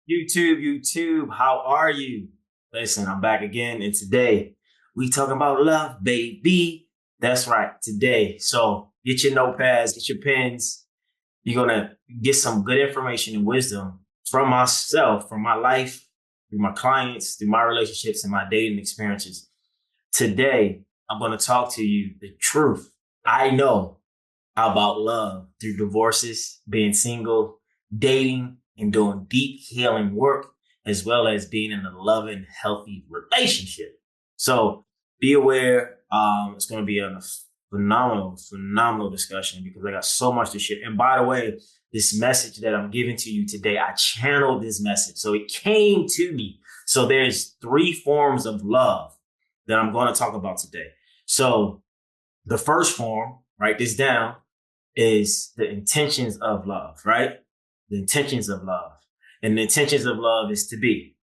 YouTube, how are you? Listen, I'm back again, and today we talking about love, baby. That's right, today. So get your notepads, get your pens. You're gonna get some good information and wisdom from myself, from my life, through my clients, through my relationships, and my dating experiences. Today, I'm gonna talk to you the truth I know about love through divorces, being single, dating, and doing deep healing work, as well as being in a loving, healthy relationship. So be aware. It's going to be a phenomenal discussion because I got so much to share. And by the way, this message that I'm giving to you today, I channeled this message. So it came to me. So there's three forms of love that I'm going to talk about today. So the first form, write this down, is the intentions of love, right? The intentions of love. And the intentions of love is to be.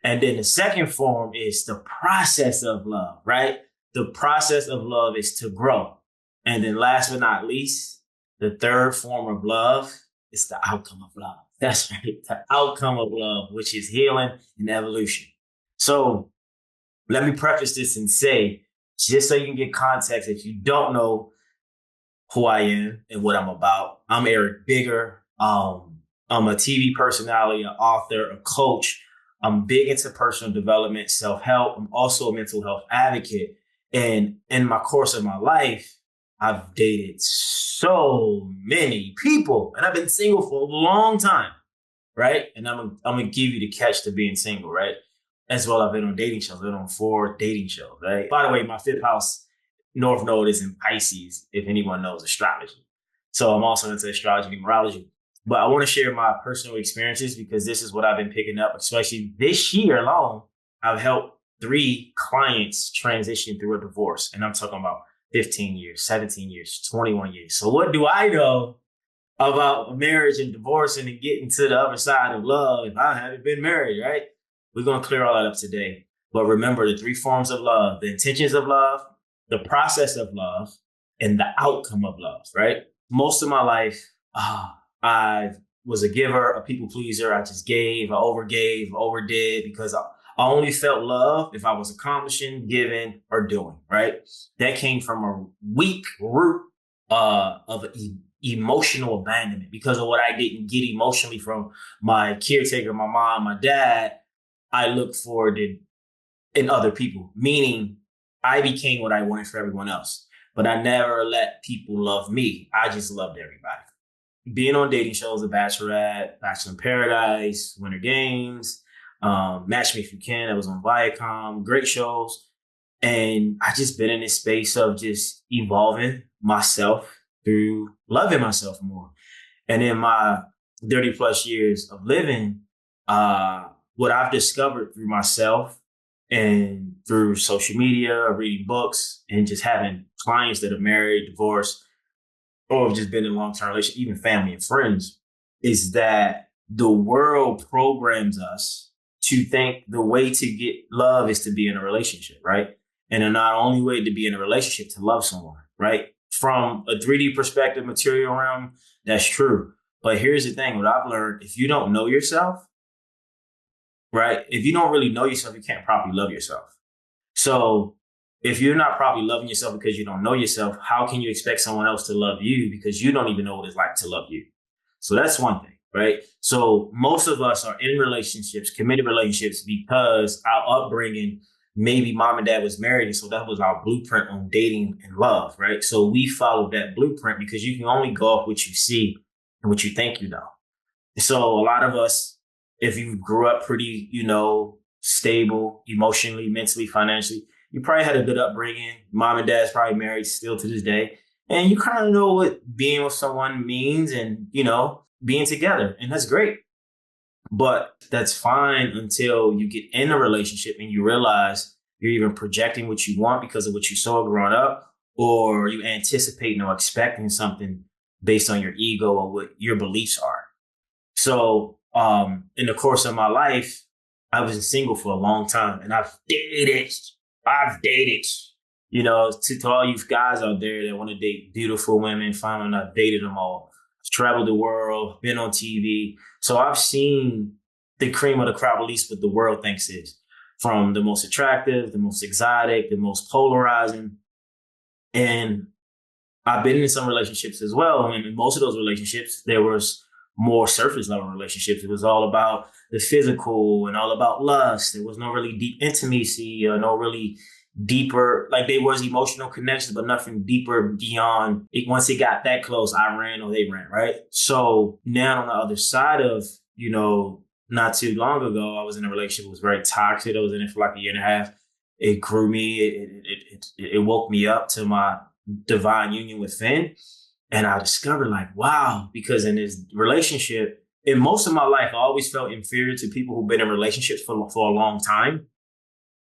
And then the second form is the process of love, right? The process of love is to grow. And then last but not least, the third form of love is the outcome of love. That's right. The outcome of love, which is healing and evolution. So let me preface this and say, just so you can get context, if you don't know who I am and what I'm about, I'm Eric Bigger. I'm a TV personality, an author, a coach. I'm big into personal development, self-help. I'm also a mental health advocate. And in my course of my life, I've dated so many people and I've been single for a long time, right? And I'm going to give you the catch to being single, right? As well, I've been on dating shows. I've been on 4 dating shows, right? By the way, my fifth house, North Node, is in Pisces, if anyone knows astrology. So I'm also into astrology and numerology. But I want to share my personal experiences because this is what I've been picking up, especially this year alone. I've helped 3 clients transition through a divorce. And I'm talking about 15 years, 17 years, 21 years. So what do I know about marriage and divorcing and getting to the other side of love if I haven't been married, right? We're going to clear all that up today. But remember the 3 forms of love: the intentions of love, the process of love, and the outcome of love, right? Most of my life, I was a giver, a people pleaser. I just gave, I overgave, overdid because I only felt love if I was accomplishing, giving, or doing, right? That came from a weak root of emotional abandonment because of what I didn't get emotionally from my caretaker, my mom, my dad. I looked for it in other people, meaning I became what I wanted for everyone else, but I never let people love me. I just loved everybody. Being on dating shows, The Bachelorette, Bachelor in Paradise, Winter Games, Match Me If You Can, that was on Viacom, great shows. And I just been in this space of just evolving myself through loving myself more. And in my 30 plus years of living, what I've discovered through myself and through social media, reading books, and just having clients that are married, divorced, or have just been in long-term relationship, even family and friends, is that the world programs us to think the way to get love is to be in a relationship, right? And the not only way to be in a relationship to love someone, right? From a 3D perspective, material realm, that's true. But here's the thing, what I've learned, if you don't know yourself, right? If you don't really know yourself, you can't properly love yourself. So if you're not properly loving yourself because you don't know yourself, how can you expect someone else to love you because you don't even know what it's like to love you? So that's one thing, right? So most of us are in relationships, committed relationships, because our upbringing, maybe mom and dad was married. And so that was our blueprint on dating and love, right? So we followed that blueprint because you can only go off what you see and what you think you know. So a lot of us, if you grew up pretty, stable emotionally, mentally, financially, you probably had a good upbringing. Mom and dad's probably married still to this day. And you kind of know what being with someone means and, being together. And that's great. But that's fine until you get in a relationship and you realize you're even projecting what you want because of what you saw growing up, or you anticipating or expecting something based on your ego or what your beliefs are. So in the course of my life, I was single for a long time and I've dated, to all you guys out there that want to date beautiful women, finally I've dated them all. I've traveled the world, been on TV. So I've seen the cream of the crop, at least what the world thinks is. From the most attractive, the most exotic, the most polarizing. And I've been in some relationships as well. And in most of those relationships, there was more surface level relationships. It was all about the physical and all about lust. There was no really deep intimacy or no really deeper, like there was emotional connection, but nothing deeper beyond it. Once it got that close, I ran or they ran, right? So now on the other side of, not too long ago, I was in a relationship that was very toxic. I was in it for like a year and a half. It grew me. It woke me up to my divine union within. And I discovered like, wow, because in this relationship, in most of my life, I always felt inferior to people who've been in relationships for a long time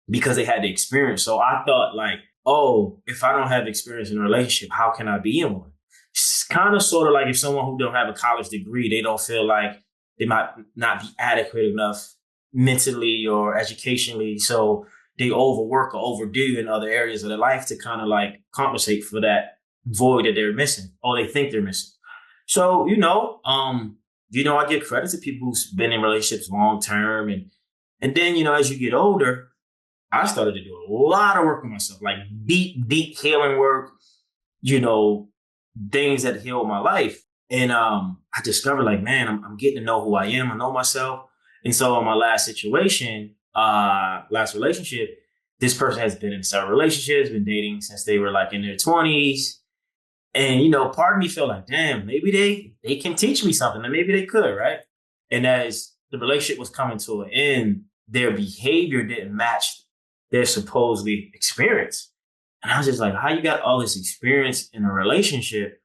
because they had the experience. So I thought like, oh, if I don't have experience in a relationship, how can I be in one? It's kind of sort of like if someone who don't have a college degree, they don't feel like they might not be adequate enough mentally or educationally. So they overwork or overdo in other areas of their life to kind of like compensate for that void that they're missing or they think they're missing. So, I give credit to people who've been in relationships long term. And then, as you get older, I started to do a lot of work on myself, like deep healing work, you know, things that healed my life. And I discovered like, man, I'm getting to know who I am. I know myself. And so in my last relationship, this person has been in several relationships, been dating since they were like in their 20s. And, part of me felt like, damn, maybe they can teach me something and maybe they could, right? And as the relationship was coming to an end, their behavior didn't match their supposedly experience. And I was just like, how you got all this experience in a relationship,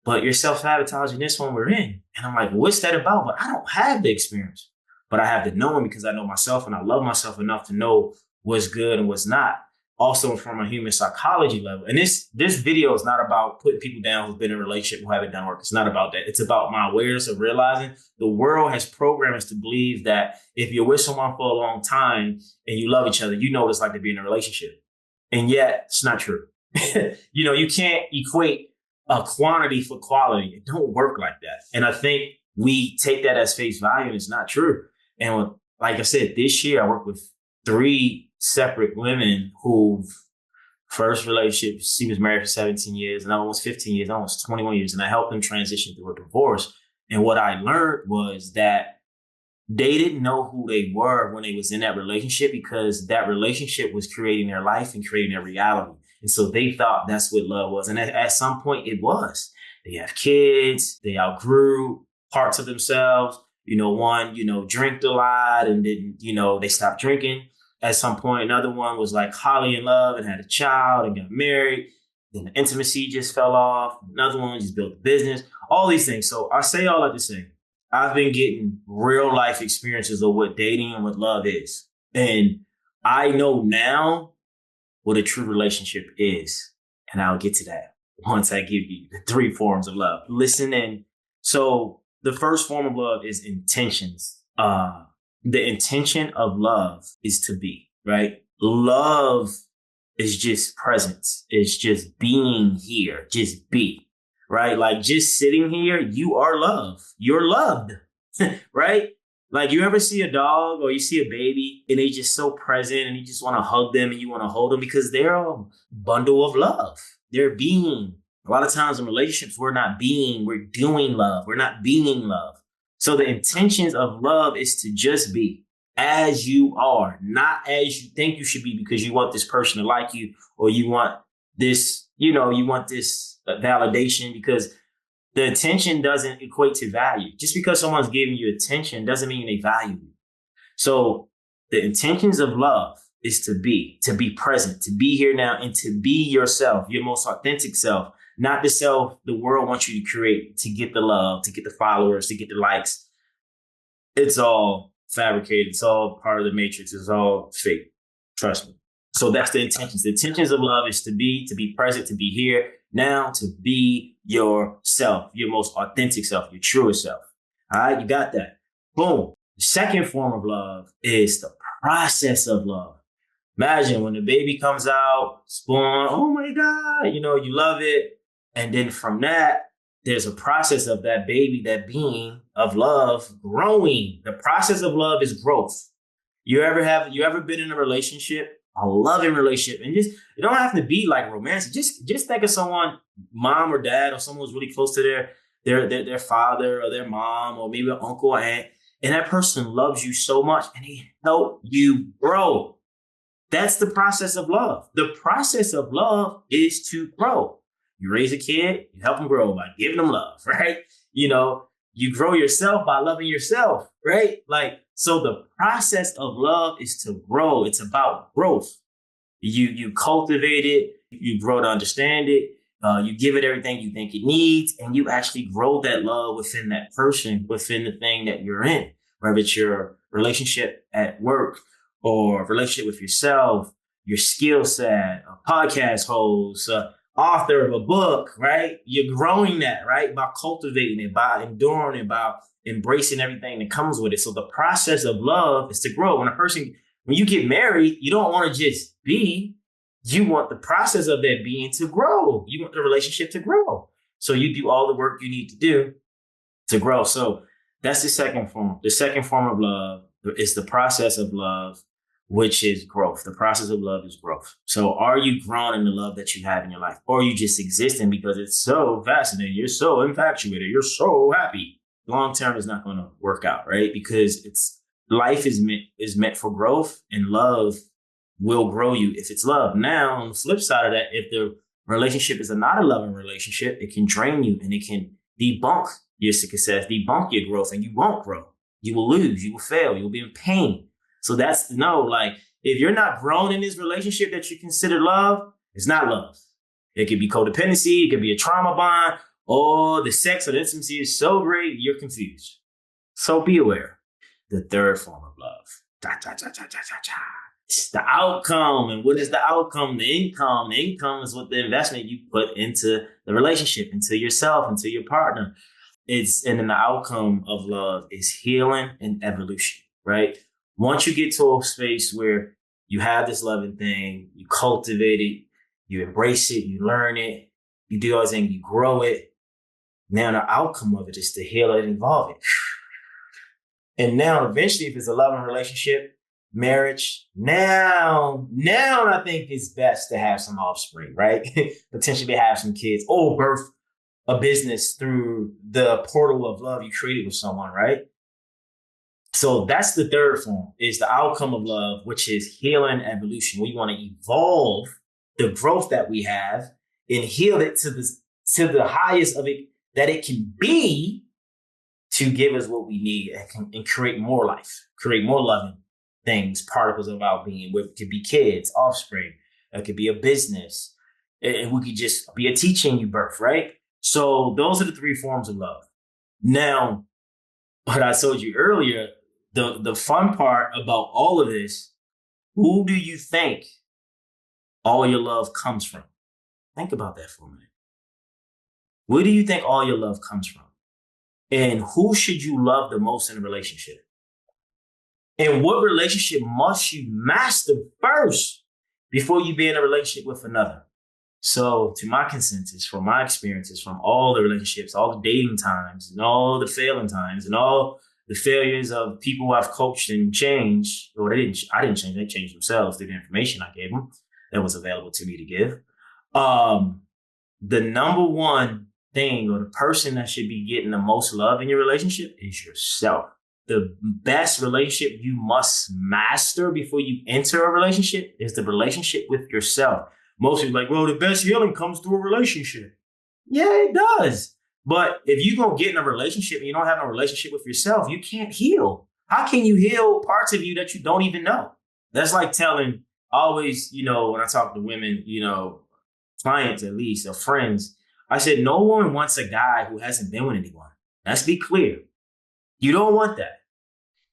but you're self-sabotaging this one we're in? And I'm like, what's that about? But I don't have the experience, but I have the knowing because I know myself and I love myself enough to know what's good and what's not. Also from a human psychology level. And this video is not about putting people down who've been in a relationship who haven't done work. It's not about that. It's about my awareness of realizing the world has programmed us to believe that if you're with someone for a long time and you love each other, you know what it's like to be in a relationship. And yet it's not true. You can't equate a quantity for quality. It don't work like that. And I think we take that as face value and it's not true. And like I said, this year I worked with 3 separate women who first relationship, she was married for 17 years and almost 15 years, almost 21 years. And I helped them transition through a divorce. And what I learned was that they didn't know who they were when they was in that relationship because that relationship was creating their life and creating their reality. And so they thought that's what love was. And at some point it was. They have kids, they outgrew parts of themselves. One, drank a lot and didn't, they stopped drinking. At some point, another one was like highly in love and had a child and got married. Then the intimacy just fell off. Another one just built a business, all these things. So I say all that to say, I've been getting real life experiences of what dating and what love is. And I know now what a true relationship is. And I'll get to that once I give you the 3 forms of love. Listen in. So the first form of love is intentions. The intention of love is to be, right? Love is just presence. It's just being here. Just be, right? Like just sitting here, you are love. You're loved, right? Like you ever see a dog or you see a baby and they just so present and you just want to hug them and you want to hold them because they're a bundle of love. They're being. A lot of times in relationships, we're not being, we're doing love. We're not being love. So the intentions of love is to just be as you are, not as you think you should be because you want this person to like you or you want this, you want this validation because the attention doesn't equate to value. Just because someone's giving you attention doesn't mean they value you. So the intentions of love is to be present, to be here now and to be yourself, your most authentic self. Not the self the world wants you to create to get the love, to get the followers, to get the likes. It's all fabricated. It's all part of the matrix. It's all fake. Trust me. So that's the intentions. The intentions of love is to be present, to be here now, to be yourself, your most authentic self, your truest self. All right, you got that. Boom. The second form of love is the process of love. Imagine when the baby comes out, it's born, oh my God, you love it. And then from that, there's a process of that baby, that being of love growing. The process of love is growth. You ever been in a relationship, a loving relationship, and just it don't have to be like romantic. Just think of someone, mom or dad, or someone who's really close to their father or their mom or maybe an uncle or aunt, and that person loves you so much and they help you grow. That's the process of love. The process of love is to grow. You raise a kid, you help them grow by giving them love, right? You know, you grow yourself by loving yourself, right? Like, so the process of love is to grow. It's about growth. You cultivate it, you grow to understand it, you give it everything you think it needs, and you actually grow that love within that person, within the thing that you're in, whether it's your relationship at work or relationship with yourself, your skill set, a podcast host, author of a book, right? You're growing that, right? By cultivating it, by enduring it, by embracing everything that comes with it. So the process of love is to grow. When you get married, you don't want to just be, you want the process of that being to grow. You want the relationship to grow. So you do all the work you need to do to grow. So that's the second form. The second form of love is the process of love, which is growth. The process of love is growth. So are you growing in the love that you have in your life? Or are you just existing because it's so fascinating? You're so infatuated. You're so happy. Long term is not going to work out, right? Because life is meant for growth, and love will grow you if it's love. Now, on the flip side of that, if the relationship is not a loving relationship, it can drain you and it can debunk your success, debunk your growth, and you won't grow. You will lose, you will fail, you'll be in pain. So that's like, if you're not growing in this relationship that you consider love, it's not love. It could be codependency, it could be a trauma bond, or the sex or the intimacy is so great, you're confused. So be aware. The third form of love. It's the outcome. And what is the outcome? The income. The income is what the investment you put into the relationship, into yourself, into your partner. And then the outcome of love is healing and evolution, right? Once you get to a space where you have this loving thing, you cultivate it, you embrace it, you learn it, you do everything, you grow it. Now the outcome of it is to heal it and evolve it. And now eventually, if it's a loving relationship, marriage, now I think it's best to have some offspring, right? Potentially have some kids or birth a business through the portal of love you created with someone, right? So that's the third form, is the outcome of love, which is healing, evolution. We want to evolve the growth that we have and heal it to the highest of it that it can be, to give us what we need and create more life, create more loving things, particles of our being. It could be kids, offspring. It could be a business. And we could just be a teaching you birth, right? So those are the three forms of love. Now, what I told you earlier, the fun part about all of this, who do you think all your love comes from? Think about that for a minute. Where do you think all your love comes from? And who should you love the most in a relationship? And what relationship must you master first before you be in a relationship with another? So to my consensus, from my experiences, from all the relationships, all the dating times and all the failing times and all the failures of people who I've coached and changed, or I didn't change, they changed themselves through the information I gave them that was available to me to give. The number one thing, or the person that should be getting the most love in your relationship, is yourself. The best relationship you must master before you enter a relationship is the relationship with yourself. Most people are like, well, the best healing comes through a relationship. Yeah, it does. But if you're going to get in a relationship and you don't have a relationship with yourself, you can't heal. How can you heal parts of you that you don't even know? That's like telling, always, when I talk to women, clients at least, or friends, I said, no woman wants a guy who hasn't been with anyone. Let's be clear. You don't want that.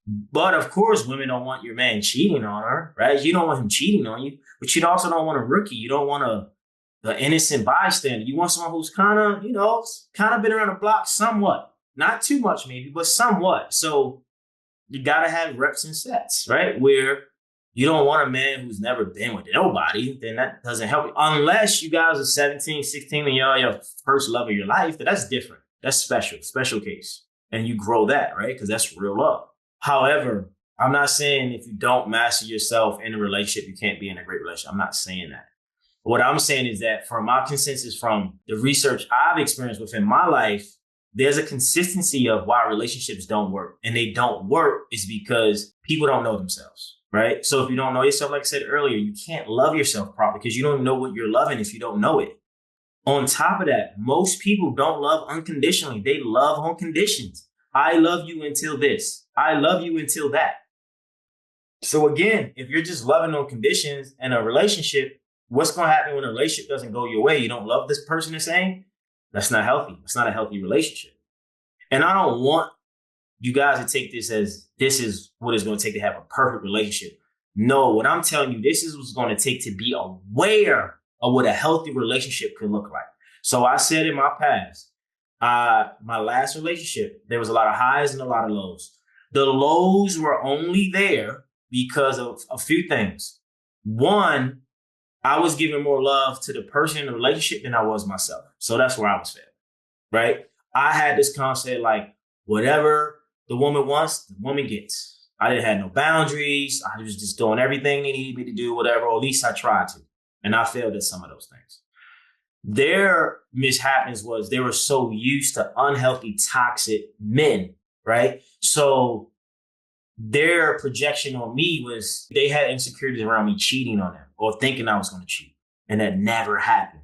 But of course, women don't want your man cheating on her, right? You don't want him cheating on you, but you also don't want a rookie. You don't want an innocent bystander. You want someone who's kind of been around the block somewhat. Not too much maybe, but somewhat. So you got to have reps and sets, right? Where you don't want a man who's never been with nobody, then that doesn't help you. Unless you guys are 17, 16 and you're your first love of your life, then that's different. That's special case. And you grow that, right? Because that's real love. However, I'm not saying if you don't master yourself in a relationship, you can't be in a great relationship. I'm not saying that. What I'm saying is that from my consensus, from the research I've experienced within my life, there's a consistency of why relationships don't work. And they don't work is because people don't know themselves, right? So if you don't know yourself, like I said earlier, you can't love yourself properly because you don't know what you're loving if you don't know it. On top of that, most people don't love unconditionally. They love on conditions. I love you until this. I love you until that. So again, if you're just loving on conditions in a relationship, what's going to happen when a relationship doesn't go your way? You don't love this person the same? That's not healthy. It's not a healthy relationship. And I don't want you guys to take this as this is what it's going to take to have a perfect relationship. No, what I'm telling you, this is what's going to take to be aware of what a healthy relationship could look like. So I said in my past, my last relationship, there was a lot of highs and a lot of lows. The lows were only there because of a few things. One, I was giving more love to the person in the relationship than I was myself. So that's where I was failing, right? I had this concept like whatever the woman wants, the woman gets. I didn't have no boundaries. I was just doing everything they needed me to do, whatever, or at least I tried to. And I failed at some of those things. Their mishaps was they were so used to unhealthy, toxic men, right? So their projection on me was they had insecurities around me cheating on them or thinking I was going to cheat. And that never happened.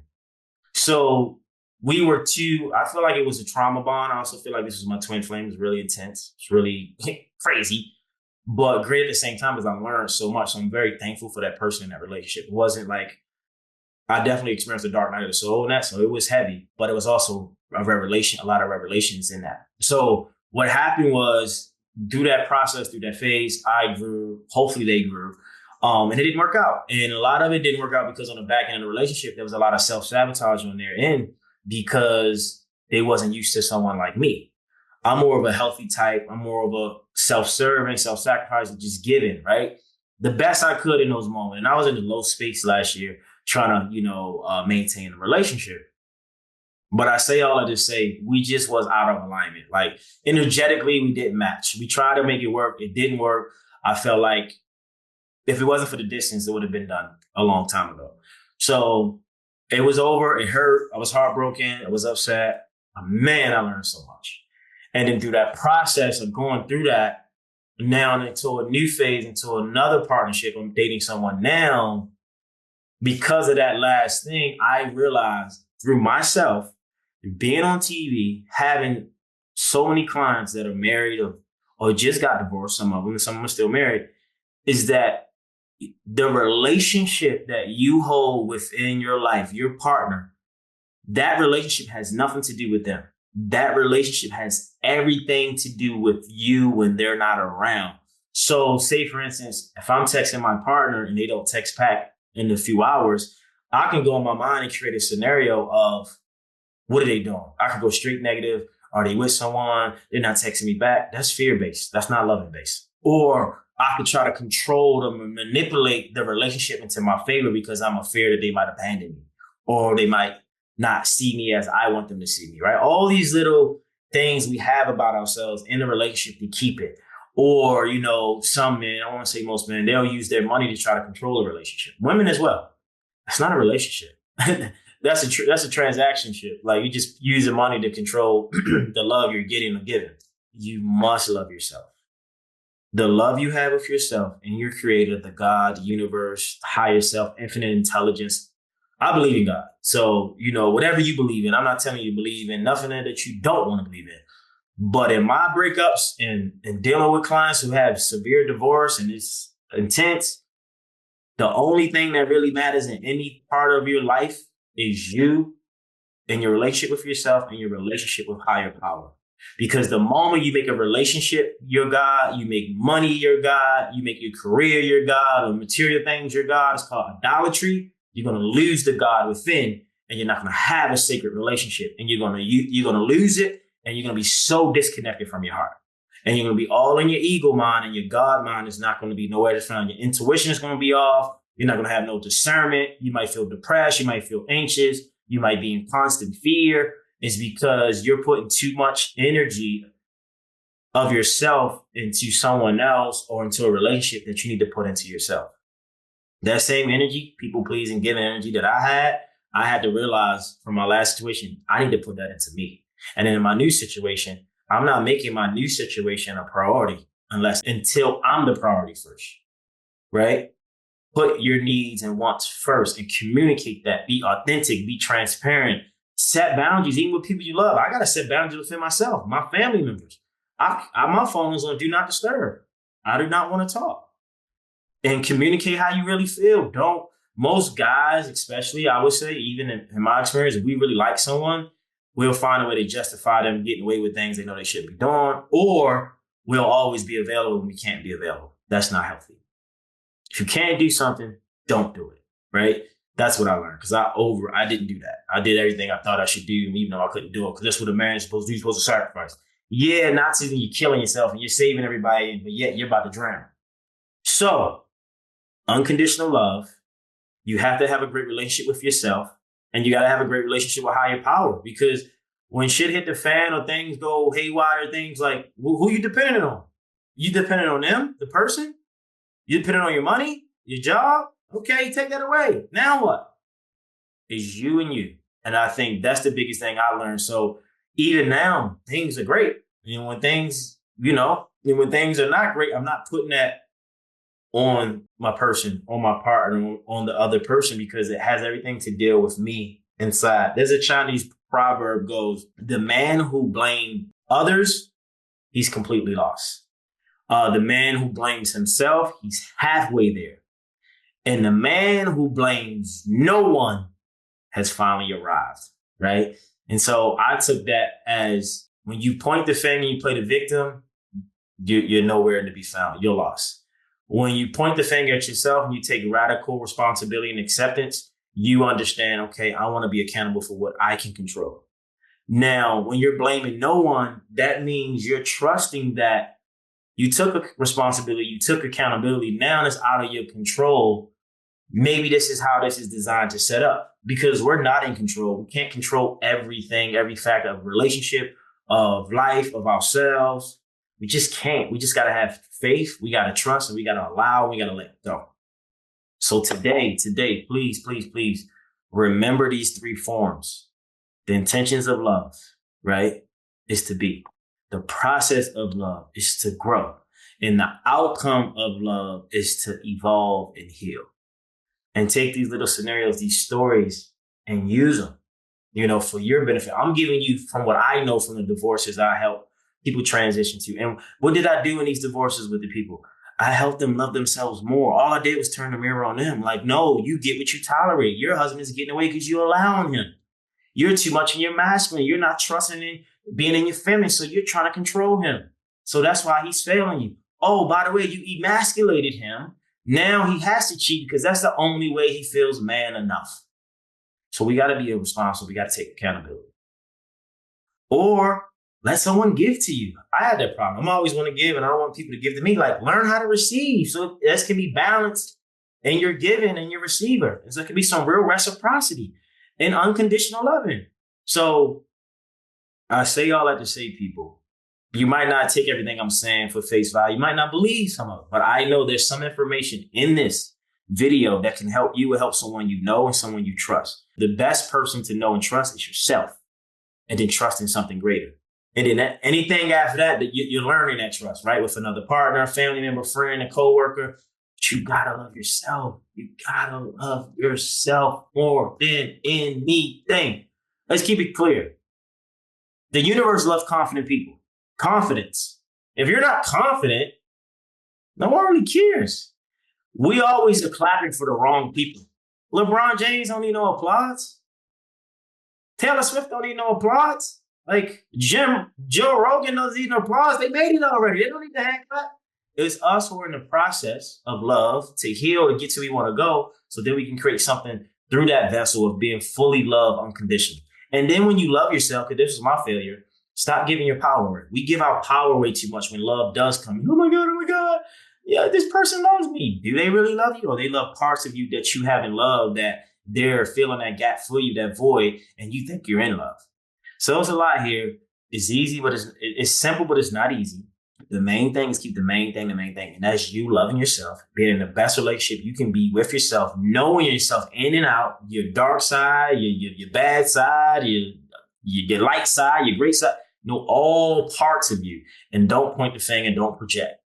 So we were I feel like it was a trauma bond. I also feel like this was my twin flame. It was really intense. It's really crazy, but great at the same time as I learned so much. So I'm very thankful for that person in that relationship. It wasn't like, I definitely experienced the dark night of the soul in that. So it was heavy, but it was also a revelation, a lot of revelations in that. So what happened was through that process, through that phase, I grew, hopefully they grew. And it didn't work out. And a lot of it didn't work out because on the back end of the relationship, there was a lot of self-sabotage on their end because they wasn't used to someone like me. I'm more of a healthy type. I'm more of a self-serving, self-sacrificing, just giving, right? The best I could in those moments. And I was in the low space last year trying to, maintain a relationship. But I say all of this say we just was out of alignment. Like energetically, we didn't match. We tried to make it work. It didn't work. I felt like if it wasn't for the distance, it would have been done a long time ago. So it was over. It hurt. I was heartbroken. I was upset. Man, I learned so much. And then through that process of going through that, now into a new phase, into another partnership, I'm dating someone now. Because of that last thing, I realized through myself, being on TV, having so many clients that are married or just got divorced, some of them are still married, is that the relationship that you hold within your life, your partner, that relationship has nothing to do with them. That relationship has everything to do with you when they're not around. So say, for instance, if I'm texting my partner and they don't text back in a few hours, I can go in my mind and create a scenario of what are they doing? I can go straight negative. Are they with someone? They're not texting me back. That's fear-based. That's not loving-based. Or I could try to control them and manipulate the relationship into my favor because I'm afraid that they might abandon me or they might not see me as I want them to see me, right? All these little things we have about ourselves in a relationship to keep it. Or, some men, I want to say most men, they'll use their money to try to control a relationship. Women as well. That's not a relationship. That's a transaction ship. Like you just use the money to control the love you're getting or giving. You must love yourself. The love you have of yourself and your creator, the God, the universe, the higher self, infinite intelligence. I believe in God. So, whatever you believe in, I'm not telling you to believe in nothing that you don't want to believe in. But in my breakups and dealing with clients who have severe divorce and it's intense, the only thing that really matters in any part of your life is you and your relationship with yourself and your relationship with higher power. Because the moment you make a relationship your God, you make money your God, you make your career your God, or material things your God, it's called idolatry. You're going to lose the God within, and you're not going to have a sacred relationship, and you're going to lose it, and you're going to be so disconnected from your heart, and you're going to be all in your ego mind, and your God mind is not going to be nowhere to find. Your intuition is going to be off. You're not going to have no discernment. You might feel depressed. You might feel anxious. You might be in constant fear. is because you're putting too much energy of yourself into someone else or into a relationship that you need to put into yourself. That same energy, people pleasing, giving energy that I had to realize from my last situation, I need to put that into me. And then in my new situation, I'm not making my new situation a priority until I'm the priority first, right? Put your needs and wants first and communicate that. Be authentic, be transparent, set boundaries, even with people you love. I got to set boundaries within myself, my family members. My phone is on do not disturb. I do not want to talk. And communicate how you really feel. Most guys, especially, I would say, even in my experience, if we really like someone, we'll find a way to justify them getting away with things they know they should be doing, or we'll always be available when we can't be available. That's not healthy. If you can't do something, don't do it, right? That's what I learned because I didn't do that. I did everything I thought I should do, even though I couldn't do it because that's what a man is supposed to do. You're supposed to sacrifice. Yeah, not saying you're killing yourself and you're saving everybody, but yet you're about to drown. So, unconditional love, you have to have a great relationship with yourself and you got to have a great relationship with higher power because when shit hit the fan or things go haywire, things like who you dependent on? You dependent on them, the person? You dependent on your money, your job? Okay, take that away. Now what? It's you and you. And I think that's the biggest thing I learned. So even now, things are great. When things, when things are not great, I'm not putting that on my person, on my partner, on the other person, because it has everything to deal with me inside. There's a Chinese proverb goes, the man who blames others, he's completely lost. The man who blames himself, he's halfway there. And the man who blames no one has finally arrived, right? And so I took that as when you point the finger, you play the victim, you're nowhere to be found. You're lost. When you point the finger at yourself and you take radical responsibility and acceptance, you understand, okay, I want to be accountable for what I can control. Now, when you're blaming no one, that means you're trusting that you took responsibility, you took accountability. Now it's out of your control. Maybe this is how this is designed to set up because we're not in control. We can't control everything, every factor of relationship, of life, of ourselves. We just can't. We just got to have faith. We got to trust and we got to allow. We got to let go. So today, please, please, please remember these three forms. The intentions of love, right, is to be. The process of love is to grow. And the outcome of love is to evolve and heal. And take these little scenarios, these stories, and use them, for your benefit. I'm giving you from what I know from the divorces I help people transition to. And what did I do in these divorces with the people? I helped them love themselves more. All I did was turn the mirror on them. Like, no, you get what you tolerate. Your husband is getting away because you're allowing him. You're too much in your masculine. You're not trusting in being in your feminine. So you're trying to control him. So that's why he's failing you. Oh, by the way, you emasculated him. Now he has to cheat because that's the only way he feels man enough. So we got to be responsible. We got to take accountability. Or let someone give to you. I had that problem. I'm always want to give and I don't want people to give to me. Like learn how to receive. So this can be balanced in your giving and your receiver. And so it can be some real reciprocity and unconditional loving. So I say all that to say, people, you might not take everything I'm saying for face value. You might not believe some of it, but I know there's some information in this video that can help you or help someone you know and someone you trust. The best person to know and trust is yourself, and then trust in something greater. And then anything after that you're learning that trust, right? With another partner, family member, friend, a coworker. But you gotta love yourself. You gotta love yourself more than anything. Let's keep it clear. The universe loves confident people. Confidence. If you're not confident, no one really cares. We always are clapping for the wrong people. LeBron James don't need no applause. Taylor Swift don't need no applause. Like Joe Rogan doesn't need no applause. They made it already. They don't need the hand clap. It's us who are in the process of love to heal, to get to where we want to go, so then we can create something through that vessel of being fully loved unconditionally. And then when you love yourself, because this was my failure, stop giving your power away. We give our power away too much when love does come. Oh my God. Yeah, this person loves me. Do they really love you? Or they love parts of you that you haven't loved, that they're filling that gap for you, that void, and you think you're in love. So it's a lot here. It's easy, but it's simple, but it's not easy. The main thing is keep the main thing, and that's you loving yourself, being in the best relationship you can be with yourself, knowing yourself in and out, your dark side, your bad side, your light side, your great side. Know all parts of you, and don't point the finger and don't project.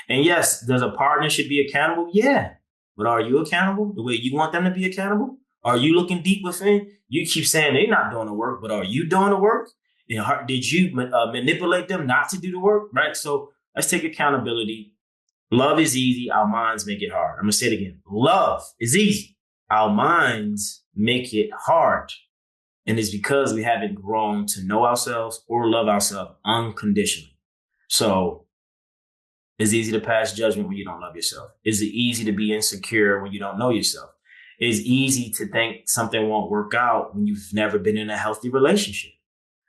And yes, does a partner should be accountable? Yeah. But are you accountable the way you want them to be accountable? Are you looking deep within? You keep saying they're not doing the work, but are you doing the work? And did you manipulate them not to do the work? Right. So let's take accountability. Love is easy. Our minds make it hard. I'm going to say it again. Love is easy. Our minds make it hard. And it's because we haven't grown to know ourselves or love ourselves unconditionally. So it's easy to pass judgment when you don't love yourself. It's easy to be insecure when you don't know yourself. It's easy to think something won't work out when you've never been in a healthy relationship.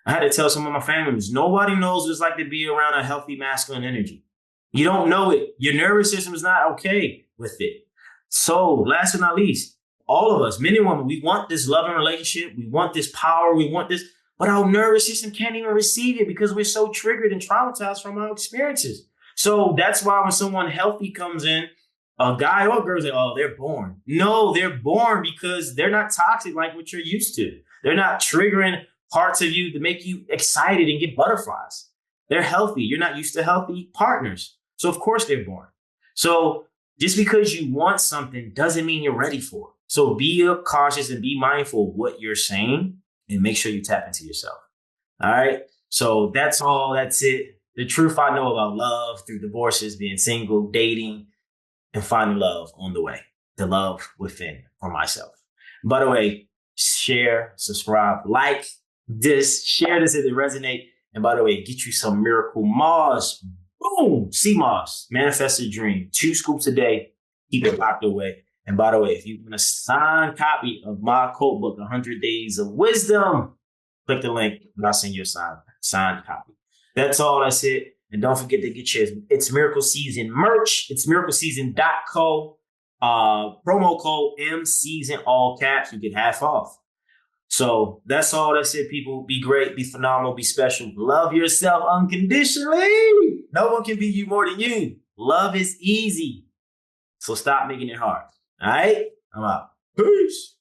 I had to tell some of my family members, nobody knows what it's like to be around a healthy masculine energy. You don't know it. Your nervous system is not okay with it. So last but not least, all of us, men and women, we want this loving relationship. We want this power. We want this, but our nervous system can't even receive it because we're so triggered and traumatized from our experiences. So that's why when someone healthy comes in, a guy or girl say, oh, they're born. No, they're born because they're not toxic like what you're used to. They're not triggering parts of you to make you excited and get butterflies. They're healthy. You're not used to healthy partners. So of course they're born. So just because you want something doesn't mean you're ready for it. So be cautious and be mindful of what you're saying and make sure you tap into yourself. All right. So that's all. That's it. The truth I know about love through divorces, being single, dating, and finding love on the way. The love within for myself. By the way, share, subscribe, like this, share this if it resonates. And by the way, get you some Miracle Moss. Boom! Sea moss. Manifest a dream. 2 scoops a day. Keep it locked away. And by the way, if you want a signed copy of my quote book, 100 Days of Wisdom, click the link and I'll send you a signed copy. That's all. That's it. And don't forget to get your It's Miracle Season merch. It's miracleseason.co. Promo code MSeason, all caps. You get half off. So that's all. That's it, people. Be great. Be phenomenal. Be special. Love yourself unconditionally. No one can be you more than you. Love is easy. So stop making it hard. All right? I'm out. Peace.